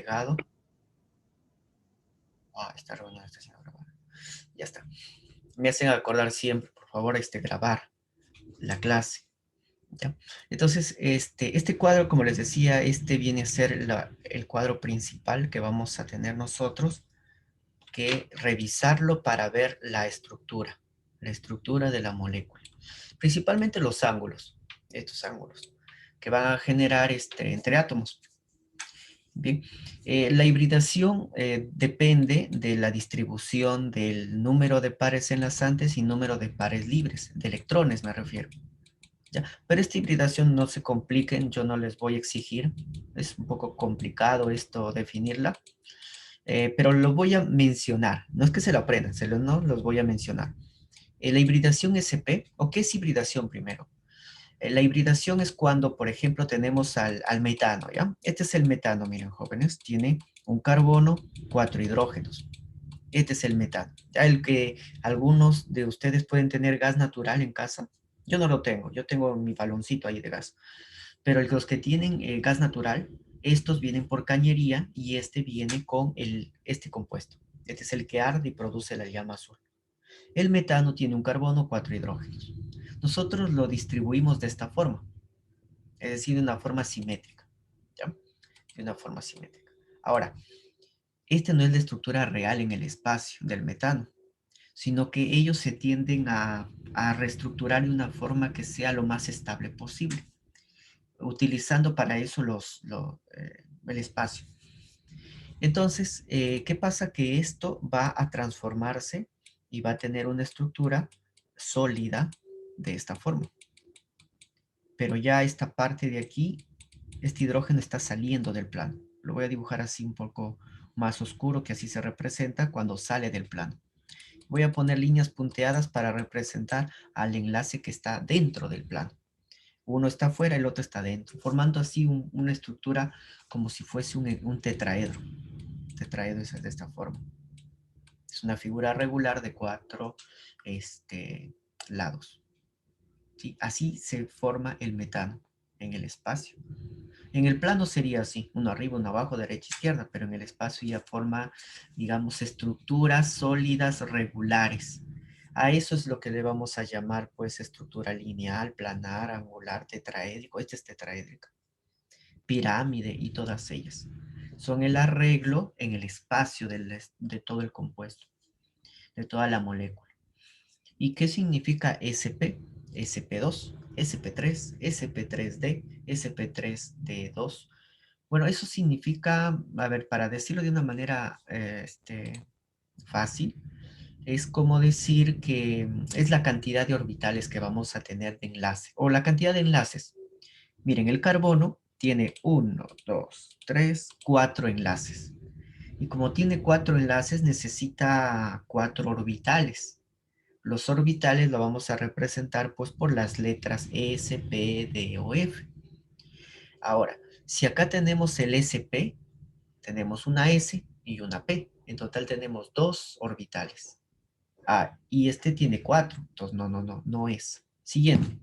llegado. Esta reunión está siendo grabada. Ya está. Me hacen acordar siempre, por favor, grabar la clase. ¿Ya? Entonces, este cuadro, como les decía, viene a ser el cuadro principal que vamos a tener nosotros que revisarlo para ver la estructura de la molécula. Principalmente los ángulos, estos ángulos, que van a generar entre átomos. Bien, la hibridación depende de la distribución del número de pares enlazantes y número de pares libres, de electrones me refiero. ¿Ya? Pero esta hibridación no se compliquen, yo no les voy a exigir, es un poco complicado esto definirla, pero lo voy a mencionar, no es que se lo aprendan, no los voy a mencionar. La hibridación SP, ¿o qué es hibridación primero? La hibridación es cuando, por ejemplo, tenemos al metano, ¿ya? Este es el metano, miren, jóvenes, tiene un carbono, 4 hidrógenos. Este es el metano. Ya el que algunos de ustedes pueden tener gas natural en casa, yo no lo tengo, yo tengo mi baloncito ahí de gas. Pero los que tienen gas natural, estos vienen por cañería y este viene con este compuesto. Este es el que arde y produce la llama azul. El metano tiene un carbono, 4 hidrógenos. Nosotros lo distribuimos de esta forma, es decir, de una forma simétrica, ¿ya? De una forma simétrica. Ahora, esta no es la estructura real en el espacio del metano, sino que ellos se tienden a reestructurar de una forma que sea lo más estable posible, utilizando para eso el espacio. Entonces, ¿qué pasa? Que esto va a transformarse y va a tener una estructura sólida de esta forma. Pero ya esta parte de aquí, este hidrógeno está saliendo del plano. Lo voy a dibujar así un poco más oscuro, que así se representa cuando sale del plano. Voy a poner líneas punteadas para representar al enlace que está dentro del plano. Uno está afuera, el otro está dentro, formando así una estructura como si fuese un tetraedro. Tetraedro es de esta forma. Es una figura regular de 4 lados. ¿Sí? Así se forma el metano en el espacio. En el plano sería así, uno arriba, uno abajo, derecha, izquierda, pero en el espacio ya forma, digamos, estructuras sólidas regulares. A eso es lo que le vamos a llamar, pues, estructura lineal, planar, angular, tetraédrico. Este es tetraédrica. Pirámide y todas ellas. Son el arreglo en el espacio de todo el compuesto, de toda la molécula. ¿Y qué significa SP? SP2, SP3, SP3D, SP3D2. Bueno, eso significa, a ver, para decirlo de una manera fácil, es como decir que es la cantidad de orbitales que vamos a tener de enlace, o la cantidad de enlaces. Miren, el carbono tiene 1, 2, 3, 4 enlaces. Y como tiene 4 enlaces, necesita 4 orbitales. Los orbitales lo vamos a representar pues por las letras S, P, D o F. Ahora, si acá tenemos el SP, tenemos una S y una P. En total tenemos 2 orbitales. Y este tiene 4. Entonces, no es. Siguiente.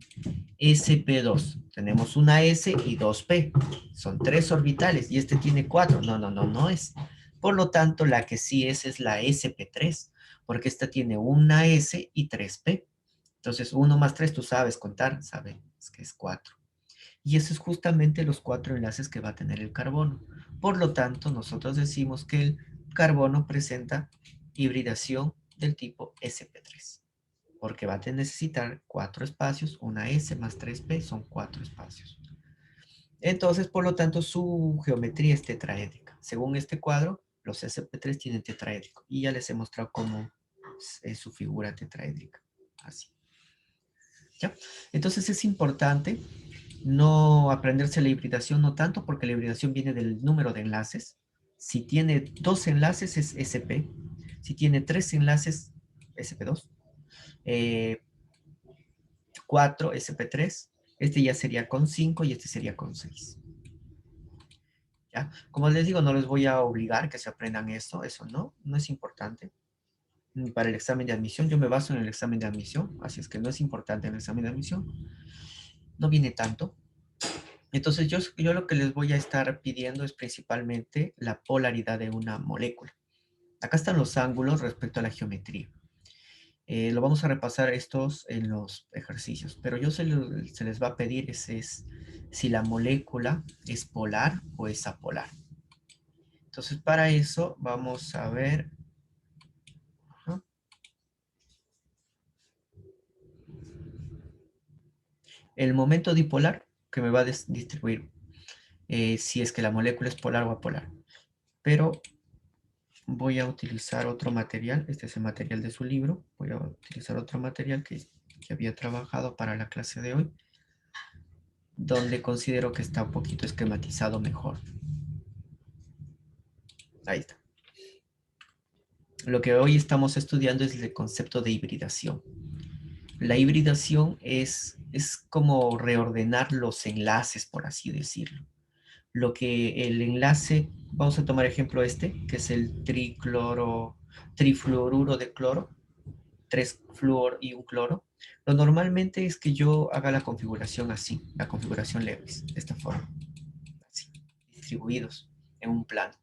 SP2. Tenemos una S y 2 P. Son 3 orbitales y este tiene 4. No es. Por lo tanto, la que sí es la SP3, porque esta tiene una S y 3 P. Entonces, 1 más 3, tú sabes contar, sabes que es 4. Y eso es justamente los 4 enlaces que va a tener el carbono. Por lo tanto, nosotros decimos que el carbono presenta hibridación del tipo SP3, porque va a necesitar 4 espacios, una S más 3P son 4 espacios. Entonces, por lo tanto, su geometría es tetraédrica. Según este cuadro, los SP3 tienen tetraédrico. Y ya les he mostrado cómo es su figura tetraédrica. Así. ¿Ya? Entonces es importante no aprenderse la hibridación, no tanto porque la hibridación viene del número de enlaces. Si tiene 2 enlaces es SP. Si tiene 3 enlaces, SP2. 4, SP3. Este ya sería con 5 y este sería con 6. ¿Ya? Como les digo, no les voy a obligar que se aprendan eso no es importante. Ni para el examen de admisión, yo me baso en el examen de admisión, así es que no es importante en el examen de admisión. No viene tanto, Entonces, yo lo que les voy a estar pidiendo es principalmente la polaridad de una molécula. Acá están los ángulos respecto a la geometría. Lo vamos a repasar estos en los ejercicios, pero se les va a pedir es si la molécula es polar o es apolar. Entonces, para eso vamos a ver, ¿no?, el momento dipolar que me va a distribuir si es que la molécula es polar o apolar. Pero voy a utilizar otro material, este es el material de su libro, voy a utilizar otro material que había trabajado para la clase de hoy, donde considero que está un poquito esquematizado mejor. Ahí está. Lo que hoy estamos estudiando es el concepto de hibridación. La hibridación es como reordenar los enlaces, por así decirlo. Lo que el enlace, vamos a tomar ejemplo este, que es el trifluoruro de cloro, 3 flúor y un cloro. Lo normalmente es que yo haga la configuración así, la configuración Lewis, de esta forma, así, distribuidos en un plano.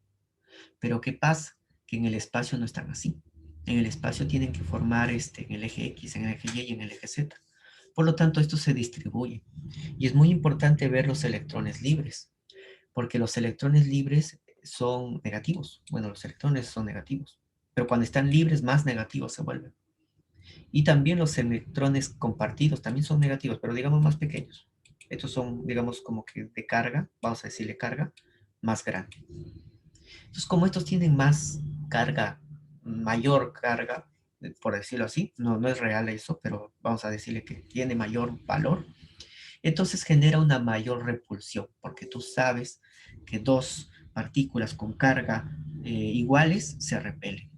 Pero ¿qué pasa? Que en el espacio no están así. En el espacio tienen que formar en el eje X, en el eje Y y en el eje Z. Por lo tanto, esto se distribuye. Y es muy importante ver los electrones libres, porque los electrones libres son negativos. Bueno, los electrones son negativos, pero cuando están libres, más negativos se vuelven. Y también los electrones compartidos también son negativos, pero digamos más pequeños. Estos son, digamos, como que de carga, vamos a decirle carga, más grande. Entonces, como estos tienen más carga, mayor carga, por decirlo así, no es real eso, pero vamos a decirle que tiene mayor valor, entonces genera una mayor repulsión, porque tú sabes que dos partículas con carga iguales se repelen.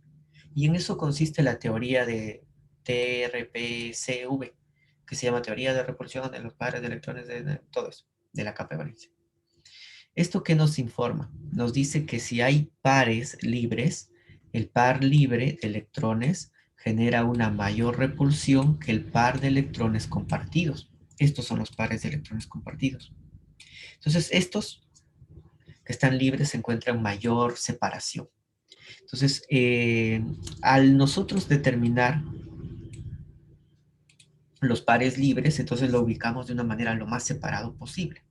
Y en eso consiste la teoría de TRPCV, que se llama teoría de repulsión de los pares de electrones de todo eso, de la capa de valencia. ¿Esto qué nos informa? Nos dice que si hay pares libres, el par libre de electrones genera una mayor repulsión que el par de electrones compartidos. Estos son los pares de electrones compartidos. Entonces, estos que están libres se encuentran mayor separación. Entonces, al nosotros determinar los pares libres, entonces lo ubicamos de una manera lo más separado posible.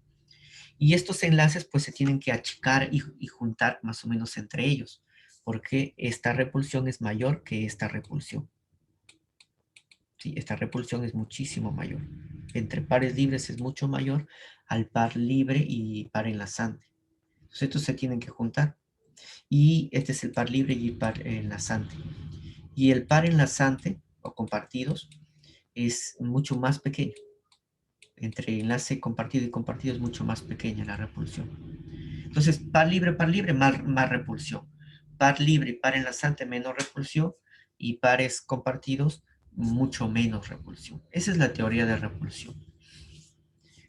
Y estos enlaces pues se tienen que achicar y juntar más o menos entre ellos, porque esta repulsión es mayor que esta repulsión. Sí, esta repulsión es muchísimo mayor. Entre pares libres es mucho mayor al par libre y par enlazante. Entonces estos se tienen que juntar. Y este es el par libre y el par enlazante. Y el par enlazante o compartidos es mucho más pequeño. Entre enlace compartido y compartido es mucho más pequeña la repulsión. Entonces, par libre, más repulsión. Par libre y par enlazante, menos repulsión. Y pares compartidos, mucho menos repulsión. Esa es la teoría de repulsión.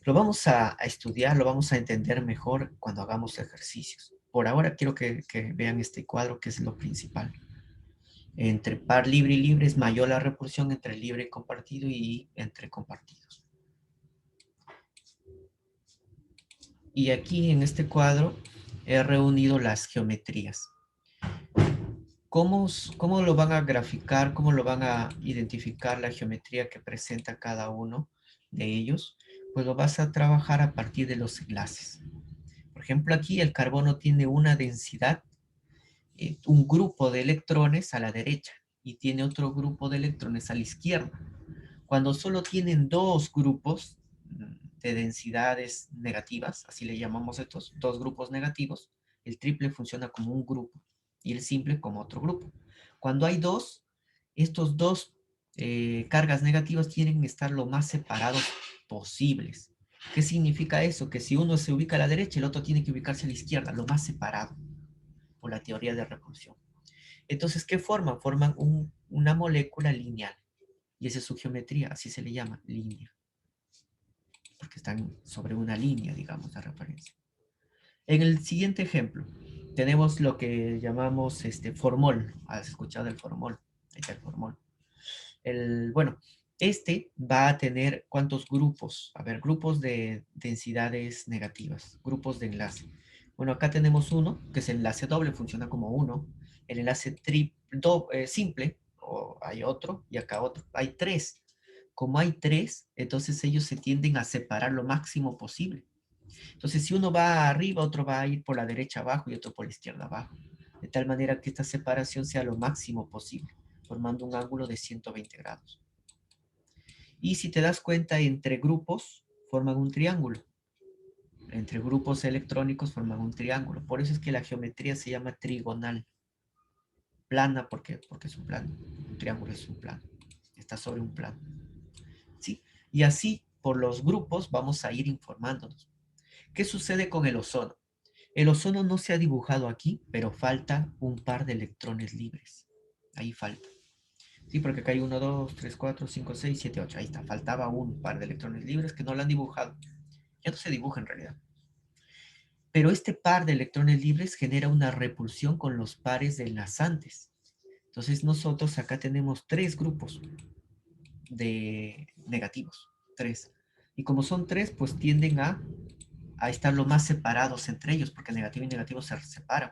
Lo vamos a estudiar, lo vamos a entender mejor cuando hagamos ejercicios. Por ahora quiero que vean este cuadro, que es lo principal. Entre par libre y libre es mayor la repulsión entre libre y compartido y entre compartidos. Y aquí en este cuadro he reunido las geometrías. ¿Cómo lo van a graficar? ¿Cómo lo van a identificar la geometría que presenta cada uno de ellos? Pues lo vas a trabajar a partir de los enlaces. Por ejemplo, aquí el carbono tiene una densidad, un grupo de electrones a la derecha y tiene otro grupo de electrones a la izquierda. Cuando solo tienen dos grupos de densidades negativas, así le llamamos estos, dos grupos negativos, el triple funciona como un grupo y el simple como otro grupo. Cuando hay dos, estos dos cargas negativas tienen que estar lo más separados posibles. ¿Qué significa eso? Que si uno se ubica a la derecha, el otro tiene que ubicarse a la izquierda, lo más separado, por la teoría de repulsión. Entonces, ¿qué forman? Forman una molécula lineal. Y esa es su geometría, así se le llama, línea. Porque están sobre una línea, digamos, de referencia. En el siguiente ejemplo, tenemos lo que llamamos formol. ¿Has escuchado el formol? Ahí está el formol. Bueno, Este va a tener ¿cuántos grupos? A ver, grupos de densidades negativas, grupos de enlace. Bueno, acá tenemos uno, que es el enlace doble, funciona como uno. El enlace simple, o hay otro, y acá otro. Hay tres. Como hay tres, entonces ellos se tienden a separar lo máximo posible. Entonces, si uno va arriba, otro va a ir por la derecha abajo y otro por la izquierda abajo. De tal manera que esta separación sea lo máximo posible, formando un ángulo de 120 grados. Y si te das cuenta, entre grupos forman un triángulo. Entre grupos electrónicos forman un triángulo. Por eso es que la geometría se llama trigonal. Plana porque es un plano. Un triángulo es un plano. Está sobre un plano. ¿Sí? Y así, por los grupos, vamos a ir informándonos. ¿Qué sucede con el ozono? El ozono no se ha dibujado aquí, pero falta un par de electrones libres. Ahí falta. Sí, porque acá hay 1, 2, 3, 4, 5, 6, 7, 8. Ahí está. Faltaba un par de electrones libres que no lo han dibujado. Ya no se dibuja en realidad. Pero este par de electrones libres genera una repulsión con los pares de enlazantes. Entonces nosotros acá tenemos tres grupos de negativos. Tres. Y como son tres, pues tienden a estar lo más separados entre ellos, porque negativo y negativo se separan.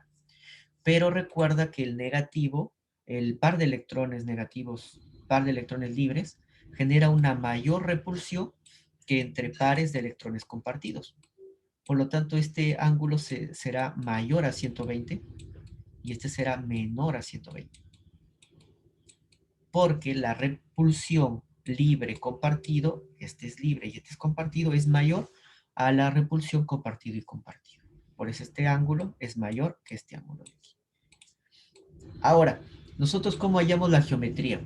Pero recuerda que el negativo, el par de electrones negativos, par de electrones libres, genera una mayor repulsión que entre pares de electrones compartidos. Por lo tanto, este ángulo será mayor a 120 y este será menor a 120. Porque la repulsión libre compartido, este es libre y este es compartido, es mayor a la repulsión compartido y compartido. Por eso este ángulo es mayor que este ángulo de aquí. Ahora, nosotros cómo hallamos la geometría.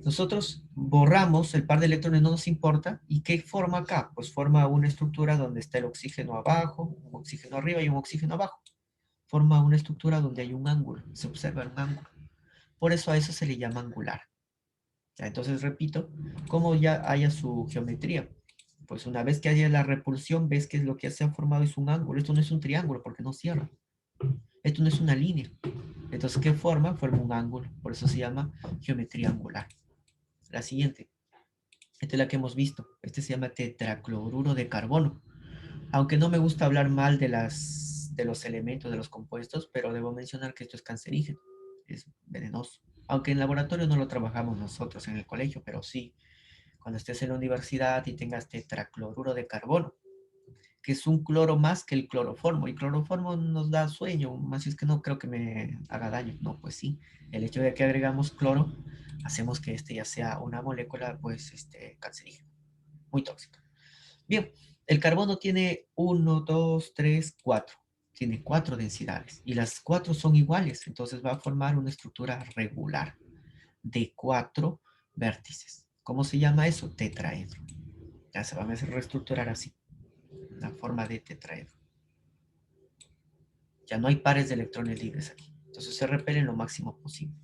Nosotros borramos el par de electrones, no nos importa. ¿Y qué forma acá? Pues forma una estructura donde está el oxígeno abajo, un oxígeno arriba y un oxígeno abajo. Forma una estructura donde hay un ángulo, se observa un ángulo. Por eso a eso se le llama angular. Ya, entonces repito, ¿cómo ya haya su geometría? Pues una vez que haya la repulsión, ves que lo que se ha formado es un ángulo. Esto no es un triángulo porque no cierra. Esto no es una línea. Entonces, ¿qué forma? Forma un ángulo. Por eso se llama geometría angular. La siguiente. Esta es la que hemos visto. Este se llama tetracloruro de carbono. Aunque no me gusta hablar mal de los elementos, de los compuestos, pero debo mencionar que esto es cancerígeno. Es venenoso. Aunque en laboratorio no lo trabajamos nosotros en el colegio, pero sí, cuando estés en la universidad y tengas tetracloruro de carbono, que es un cloro más que el cloroformo. Y cloroformo nos da sueño, más es que no creo que me haga daño. No, pues sí, el hecho de que agregamos cloro, hacemos que este ya sea una molécula, pues, cancerígena, muy tóxica. Bien, el carbono tiene 1, 2, 3, 4. Tiene 4 densidades y las 4 son iguales, entonces va a formar una estructura regular de 4 vértices. ¿Cómo se llama eso? Tetraedro. Ya se van a reestructurar así, la forma de tetraedro. Ya no hay pares de electrones libres aquí. Entonces se repelen lo máximo posible.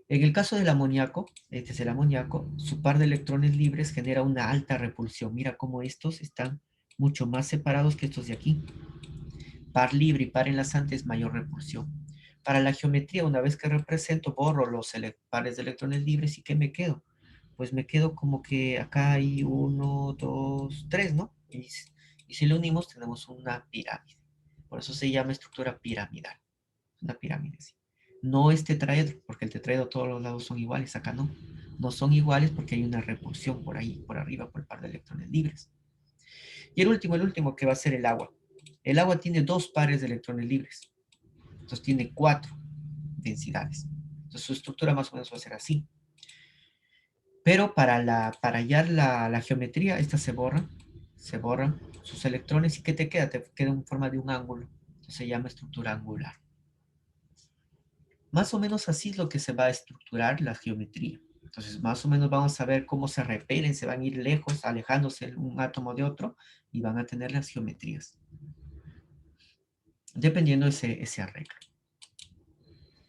En el caso del amoníaco, este es el amoníaco, su par de electrones libres genera una alta repulsión. Mira cómo estos están mucho más separados que estos de aquí. Par libre y par enlazante es mayor repulsión. Para la geometría, una vez que represento, borro los pares de electrones libres y ¿qué me quedo? Pues me quedo como que acá hay 1, 2, 3, ¿no? Y si lo unimos tenemos una pirámide. Por eso se llama estructura piramidal. Una pirámide, sí. No es tetraedro, porque el tetraedro todos los lados son iguales, acá no. No son iguales porque hay una repulsión por ahí, por arriba, por el par de electrones libres. Y el último que va a ser el agua. El agua tiene dos pares de electrones libres. Entonces tiene 4 densidades. Entonces su estructura más o menos va a ser así. Pero para hallar la geometría, esta se borran sus electrones y ¿qué te queda? Te queda en forma de un ángulo. Entonces se llama estructura angular. Más o menos así es lo que se va a estructurar la geometría. Entonces, más o menos vamos a ver cómo se repelen, se van a ir lejos, alejándose un átomo de otro y van a tener las geometrías, dependiendo ese arreglo.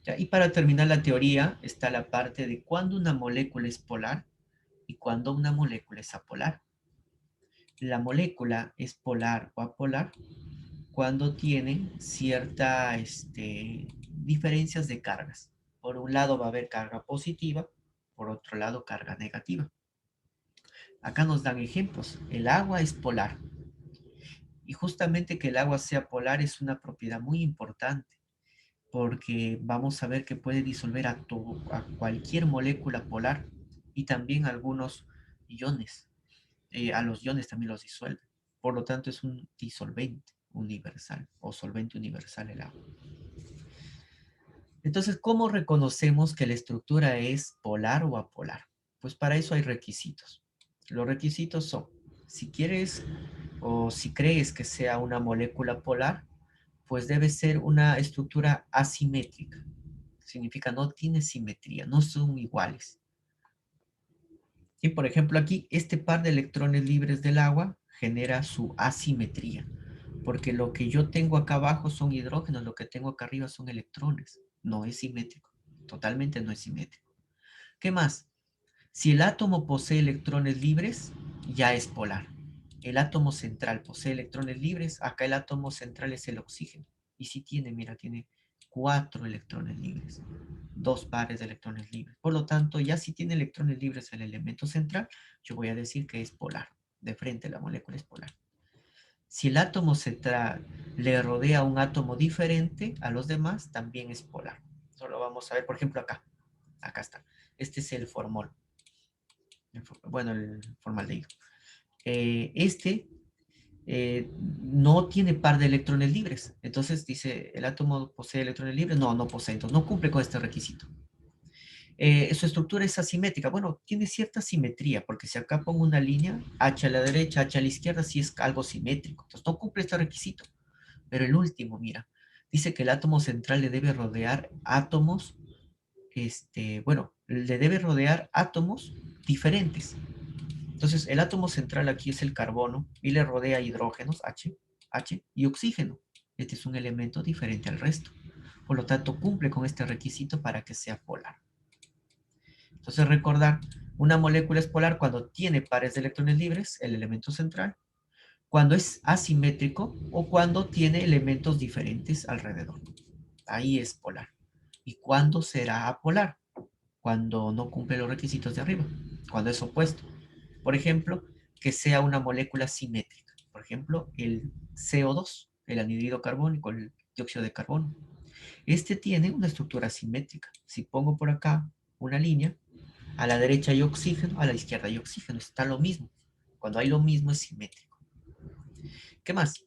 ¿Ya? Y para terminar la teoría está la parte de cuándo una molécula es polar y cuándo una molécula es apolar. La molécula es polar o apolar cuando tiene ciertas diferencias de cargas. Por un lado va a haber carga positiva, por otro lado carga negativa. Acá nos dan ejemplos. El agua es polar. Y justamente que el agua sea polar es una propiedad muy importante, porque vamos a ver que puede disolver a cualquier molécula polar y también algunos iones. A los iones también los disuelve. Por lo tanto, es un disolvente universal o solvente universal el agua. Entonces, ¿cómo reconocemos que la estructura es polar o apolar? Pues para eso hay requisitos. Los requisitos son, si quieres o si crees que sea una molécula polar, pues debe ser una estructura asimétrica. Significa no tiene simetría, no son iguales. Y por ejemplo aquí, este par de electrones libres del agua genera su asimetría, porque lo que yo tengo acá abajo son hidrógenos, lo que tengo acá arriba son electrones. No es simétrico, totalmente no es simétrico. ¿Qué más? Si el átomo posee electrones libres, ya es polar. El átomo central posee electrones libres, acá el átomo central es el oxígeno. Y si tiene, mira, tiene 4 electrones libres, 2 pares de electrones libres. Por lo tanto, ya si tiene electrones libres el elemento central, yo voy a decir que es polar. De frente la molécula es polar. Si el átomo central le rodea un átomo diferente a los demás, también es polar. Solo vamos a ver, por ejemplo, acá. Acá está. Este es el formol. Bueno, el formaldehído. Este no tiene par de electrones libres. Entonces dice, ¿el átomo posee electrones libres? No, no posee. Entonces no cumple con este requisito. Su estructura es asimétrica. Bueno, tiene cierta simetría, porque si acá pongo una línea, H a la derecha, H a la izquierda, sí es algo simétrico. Entonces no cumple este requisito. Pero el último, mira, dice que el átomo central le debe rodear átomos, bueno, le debe rodear átomos diferentes. Entonces, el átomo central aquí es el carbono y le rodea hidrógenos, H y oxígeno. Este es un elemento diferente al resto. Por lo tanto, cumple con este requisito para que sea polar. Entonces, recordar, una molécula es polar cuando tiene pares de electrones libres, el elemento central, cuando es asimétrico o cuando tiene elementos diferentes alrededor. Ahí es polar. ¿Y cuándo será apolar? Cuando no cumple los requisitos de arriba, cuando es opuesto. Por ejemplo, que sea una molécula simétrica. Por ejemplo, el CO2, el anhídrido carbónico, el dióxido de carbono. Este tiene una estructura simétrica. Si pongo por acá una línea, a la derecha hay oxígeno, a la izquierda hay oxígeno. Está lo mismo. Cuando hay lo mismo es simétrico. ¿Qué más?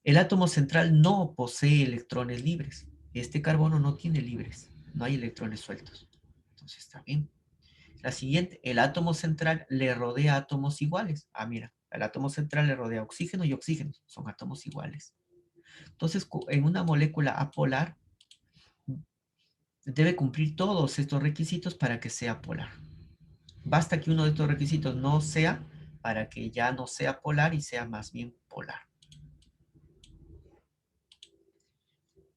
El átomo central no posee electrones libres. Este carbono no tiene libres. No hay electrones sueltos. Entonces está bien. La siguiente, el átomo central le rodea átomos iguales. Ah, mira, el átomo central le rodea oxígeno y oxígeno. Son átomos iguales. Entonces, en una molécula apolar, debe cumplir todos estos requisitos para que sea polar. Basta que uno de estos requisitos no sea para que ya no sea polar y sea más bien polar.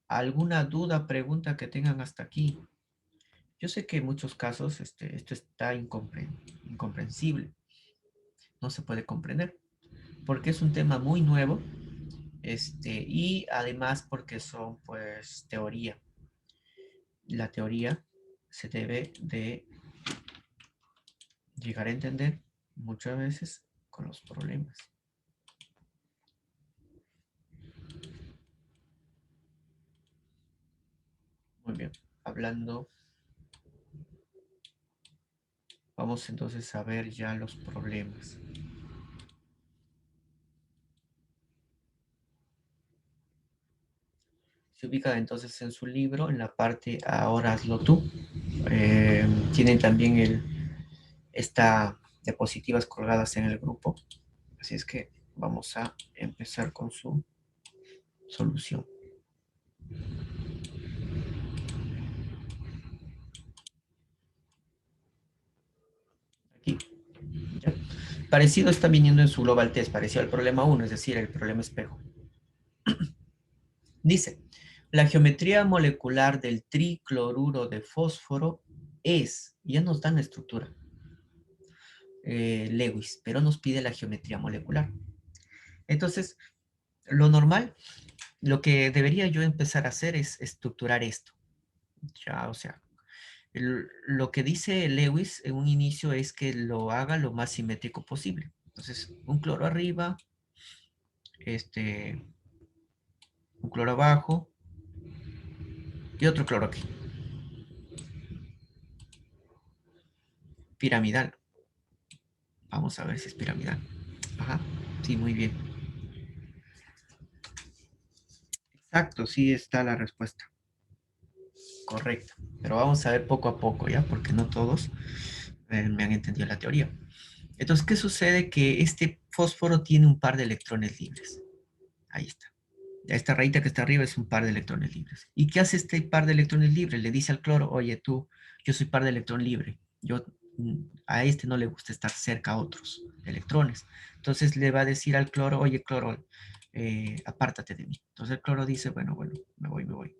¿Alguna duda, pregunta que tengan hasta aquí? Yo sé que en muchos casos esto está incomprensible. No se puede comprender porque es un tema muy nuevo y además porque son pues teoría. La teoría se debe de llegar a entender muchas veces con los problemas. Muy bien, hablando, vamos entonces a ver ya los problemas. Se ubica entonces en su libro, en la parte Ahora hazlo tú. Tienen también esta diapositivas colgadas en el grupo. Así es que vamos a empezar con su solución. Aquí. ¿Ya? Parecido está viniendo en su global test, parecido al problema 1, es decir, el problema espejo. Dice, la geometría molecular del tricloruro de fósforo es, ya nos dan la estructura, Lewis, pero nos pide la geometría molecular. Entonces, lo normal, lo que debería yo empezar a hacer es estructurar esto. Ya, o sea, Lo que dice Lewis en un inicio es que lo haga lo más simétrico posible. Entonces, un cloro arriba, este, un cloro abajo y otro cloro aquí. Piramidal. Vamos a ver si es piramidal. Ajá, sí, muy bien. Exacto, sí está la respuesta. Correcto. Pero vamos a ver poco a poco, ¿ya? Porque no todos me han entendido la teoría. Entonces, ¿qué sucede? Que este fósforo tiene un par de electrones libres. Ahí está. Esta rayita que está arriba es un par de electrones libres. ¿Y qué hace este par de electrones libres? Le dice al cloro, oye, tú, yo soy par de electrón libre. A este no le gusta estar cerca a otros electrones. Entonces le va a decir al cloro, oye, cloro, apártate de mí. Entonces el cloro dice, bueno, me voy, me voy.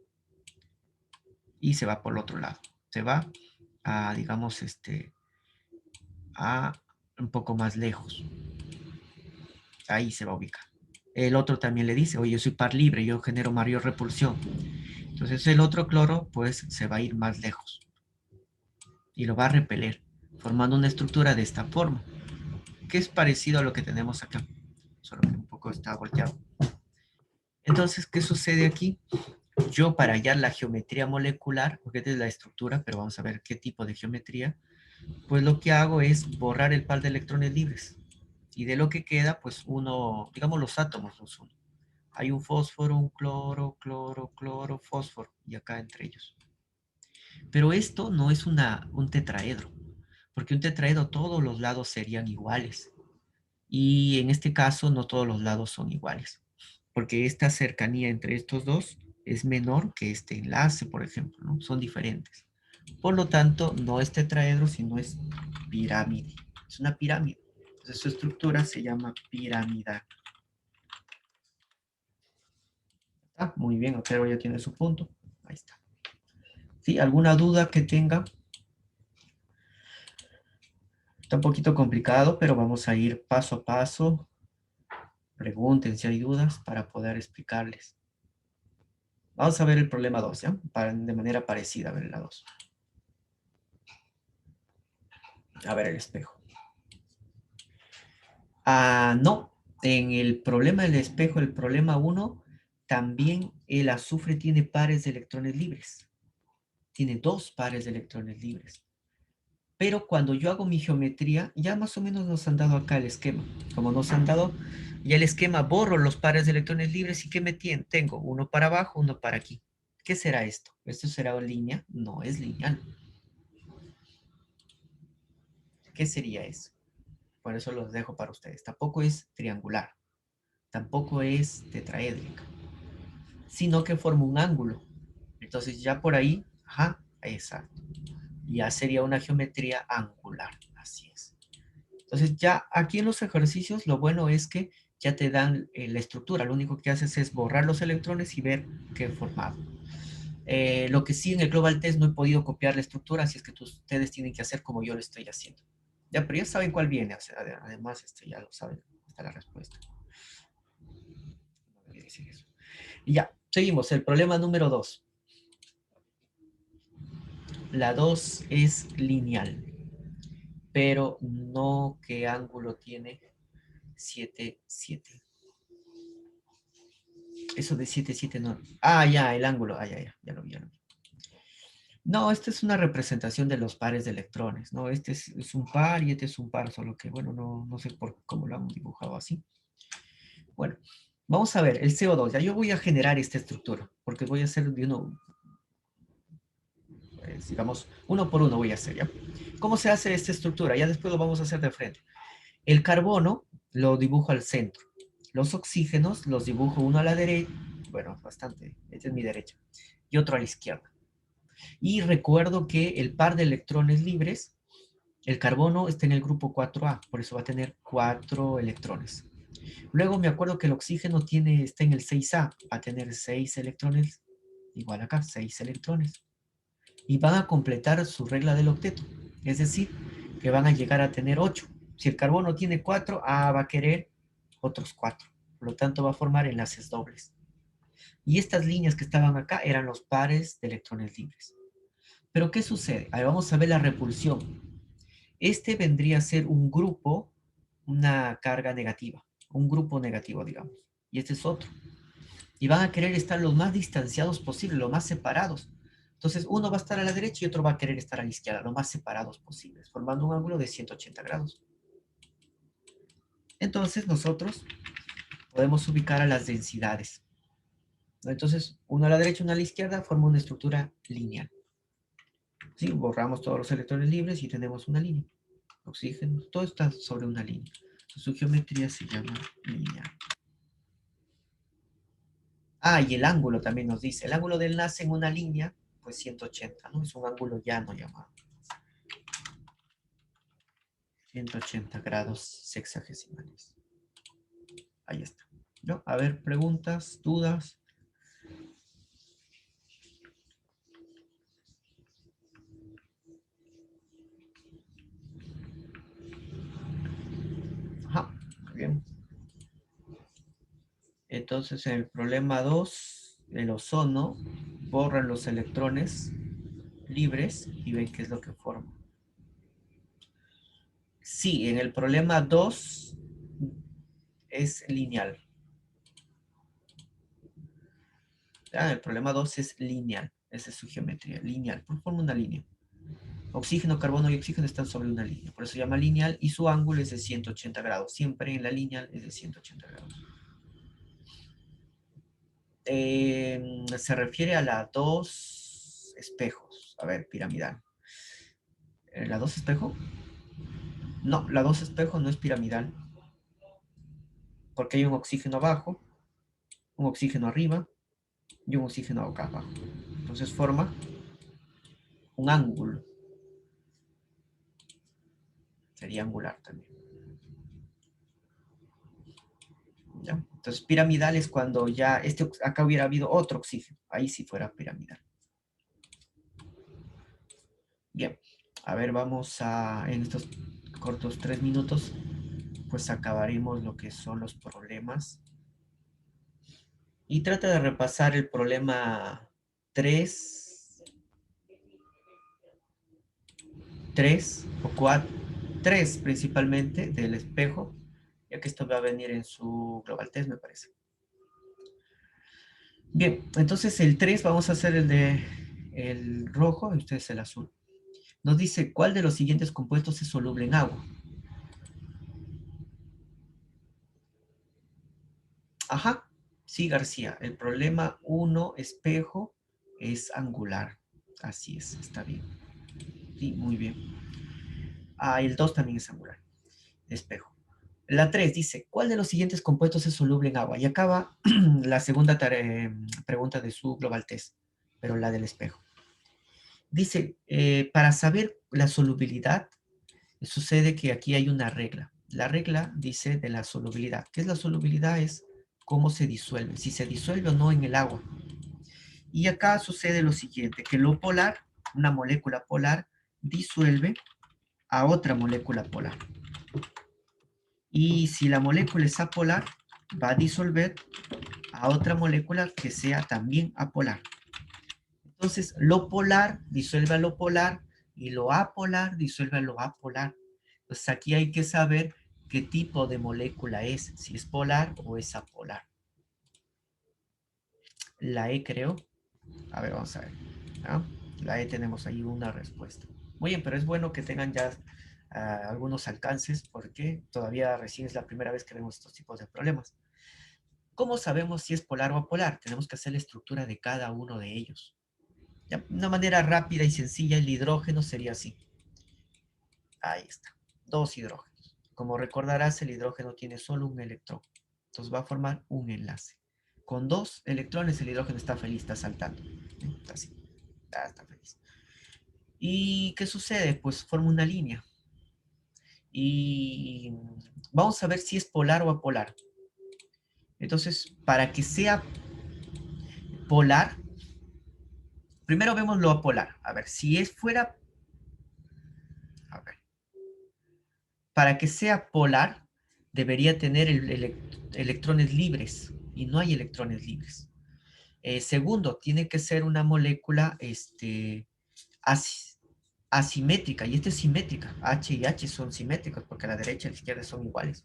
Y se va por el otro lado. Se va a, digamos, a un poco más lejos. Ahí se va a ubicar. El otro también le dice, oye, yo soy par libre, yo genero mayor repulsión. Entonces el otro cloro, pues, se va a ir más lejos y lo va a repeler, formando una estructura de esta forma, que es parecido a lo que tenemos acá, solo que un poco está volteado. Entonces, ¿qué sucede aquí? Yo para hallar la geometría molecular, porque esta es la estructura, pero vamos a ver qué tipo de geometría, pues lo que hago es borrar el par de electrones libres. Y de lo que queda, pues uno, digamos los átomos los uno. Hay un fósforo, un cloro, cloro, cloro, fósforo, y acá entre ellos. Pero esto no es un tetraedro, porque un tetraedro todos los lados serían iguales. Y en este caso no todos los lados son iguales, porque esta cercanía entre estos dos es menor que este enlace, por ejemplo, ¿no? Son diferentes. Por lo tanto, no es tetraedro, sino es pirámide. Es una pirámide. Entonces su estructura se llama piramidal. Ah, muy bien, Otero ya tiene su punto. Ahí está. ¿Sí? ¿Alguna duda que tenga? Está un poquito complicado, pero vamos a ir paso a paso. Pregunten si hay dudas para poder explicarles. Vamos a ver el problema 2, ¿ya? De manera parecida a ver la 2. A ver el espejo. Ah, no. En el problema del espejo, el problema 1, también el azufre tiene pares de electrones libres. Tiene dos pares de electrones libres. Pero cuando yo hago mi geometría, ya más o menos nos han dado acá el esquema. Como nos han dado ya el esquema, borro los pares de electrones libres y ¿qué me tengo? Uno para abajo, uno para aquí. ¿Qué será esto? ¿Esto será una línea? No es lineal. ¿Qué sería eso? Por eso los dejo para ustedes. Tampoco es triangular, tampoco es tetraédrica, sino que forma un ángulo. Entonces ya por ahí, ajá, exacto. Ya sería una geometría angular, así es. Entonces ya aquí en los ejercicios lo bueno es que ya te dan la estructura. Lo único que haces es borrar los electrones y ver qué formado. Lo que sí en el Global Test no he podido copiar la estructura, así es que ustedes tienen que hacer como yo lo estoy haciendo. Ya, pero ya saben cuál viene. O sea, además, ya lo saben. Está la respuesta. No debería decir eso. Y ya, seguimos. El problema número 2. La 2 es lineal, pero no qué ángulo tiene 7, 7. Eso de 7 7 no. Ah, ya, el ángulo. Ah, ya lo vi, ya lo vi. No, esta es una representación de los pares de electrones, ¿no? Este es un par y este es un par, solo que, bueno, no sé por cómo lo han dibujado así. Bueno, vamos a ver, el CO2. Ya yo voy a generar esta estructura, porque voy a hacer de uno, pues, digamos, uno por uno voy a hacer, ¿ya? ¿Cómo se hace esta estructura? Ya después lo vamos a hacer de frente. El carbono lo dibujo al centro. Los oxígenos los dibujo uno a la derecha, bueno, bastante, esta es mi derecha, y otro a la izquierda. Y recuerdo que el par de electrones libres, el carbono está en el grupo 4A, por eso va a tener 4 electrones. Luego me acuerdo que el oxígeno está en el 6A, va a tener 6 electrones, igual acá, 6 electrones. Y van a completar su regla del octeto, es decir, que van a llegar a tener 8. Si el carbono tiene 4, A va a querer otros 4. Por lo tanto, va a formar enlaces dobles. Y estas líneas que estaban acá eran los pares de electrones libres. Pero ¿qué sucede? Ahí vamos a ver la repulsión. Este vendría a ser un grupo, una carga negativa, un grupo negativo, digamos. Y este es otro. Y van a querer estar lo más distanciados posible, lo más separados. Entonces, uno va a estar a la derecha y otro va a querer estar a la izquierda, lo más separados posibles, formando un ángulo de 180 grados. Entonces, nosotros podemos ubicar a las densidades. Entonces, uno a la derecha, uno a la izquierda, forma una estructura lineal. ¿Sí? Borramos todos los electrones libres y tenemos una línea. Oxígeno, todo está sobre una línea. Su geometría se llama lineal. Ah, y el ángulo también nos dice. El ángulo del enlace en una línea, pues 180, ¿no? Es un ángulo llano llamado. 180 grados sexagesimales. Ahí está. ¿No? A ver, preguntas, dudas. Ajá, muy bien. Entonces, en el problema 2, el ozono borra los electrones libres y ven qué es lo que forma. Sí, en el problema 2 es lineal. Ah, el problema 2 es lineal. Esa es su geometría, lineal. Forma una línea. Oxígeno, carbono y oxígeno están sobre una línea. Por eso se llama lineal y su ángulo es de 180 grados. Siempre en la lineal es de 180 grados. Se refiere a la 2 espejos. A ver, piramidal. ¿La 2 espejo? No, la 2 espejo no es piramidal. Porque hay un oxígeno abajo, un oxígeno arriba y un oxígeno acá abajo. Entonces forma un ángulo. Sería angular también. ¿Ya? Entonces piramidal es cuando ya acá hubiera habido otro oxígeno. Ahí sí fuera piramidal. Bien, a ver, vamos a, en estos cortos 3 minutos, pues acabaremos lo que son los problemas. Y trata de repasar el problema 3, 3 o 4, 3 principalmente del espejo, ya que esto va a venir en su global test, me parece. Bien, entonces el 3 vamos a hacer el de el rojo y ustedes el azul. Nos dice, ¿cuál de los siguientes compuestos es soluble en agua? Ajá, sí, García. El problema 1, espejo, es angular. Así es, está bien. Sí, muy bien. Ah, el 2 también es angular, espejo. La 3 dice, ¿cuál de los siguientes compuestos es soluble en agua? Y acaba la segunda pregunta de su global test, pero la del espejo. Dice, para saber la solubilidad, sucede que aquí hay una regla. La regla dice de la solubilidad. ¿Qué es la solubilidad? Es cómo se disuelve, si se disuelve o no en el agua. Y acá sucede lo siguiente, que lo polar, una molécula polar, disuelve a otra molécula polar. Y si la molécula es apolar, va a disolver a otra molécula que sea también apolar. Entonces, lo polar disuelve a lo polar y lo apolar disuelve a lo apolar. Entonces, aquí hay que saber qué tipo de molécula es, si es polar o es apolar. La E creo. A ver, vamos a ver. ¿Ah? La E tenemos ahí una respuesta. Muy bien, pero es bueno que tengan ya algunos alcances porque todavía recién es la primera vez que vemos estos tipos de problemas. ¿Cómo sabemos si es polar o apolar? Tenemos que hacer la estructura de cada uno de ellos. Ya, una manera rápida y sencilla, el hidrógeno sería así. Ahí está. 2 hidrógenos. Como recordarás, el hidrógeno tiene solo un electrón. Entonces va a formar un enlace. Con 2 electrones el hidrógeno está feliz, está saltando. Está así. Está feliz. ¿Y qué sucede? Pues forma una línea. Y vamos a ver si es polar o apolar. Entonces, para que sea polar, primero vemos lo apolar. A ver, si fuera... A ver. Para que sea polar, debería tener electrones libres. Y no hay electrones libres. Segundo, tiene que ser una molécula as- asimétrica, y esta es simétrica. H y H son simétricos porque la derecha y la izquierda son iguales.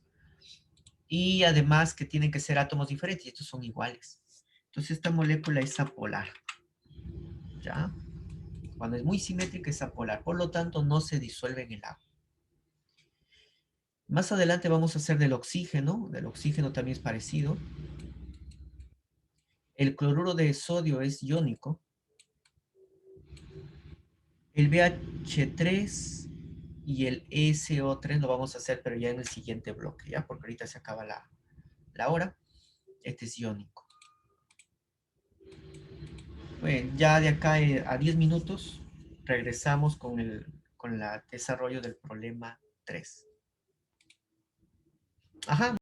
Y además que tienen que ser átomos diferentes, y estos son iguales. Entonces esta molécula es apolar, ¿ya? Cuando es muy simétrica es apolar, por lo tanto no se disuelve en el agua. Más adelante vamos a hacer del oxígeno también es parecido. El cloruro de sodio es iónico. El BH3 y el SO3 lo vamos a hacer, pero ya en el siguiente bloque, ¿ya? Porque ahorita se acaba la hora. Este es iónico. Bueno, ya de acá a 10 minutos regresamos con el desarrollo del problema 3. Ajá.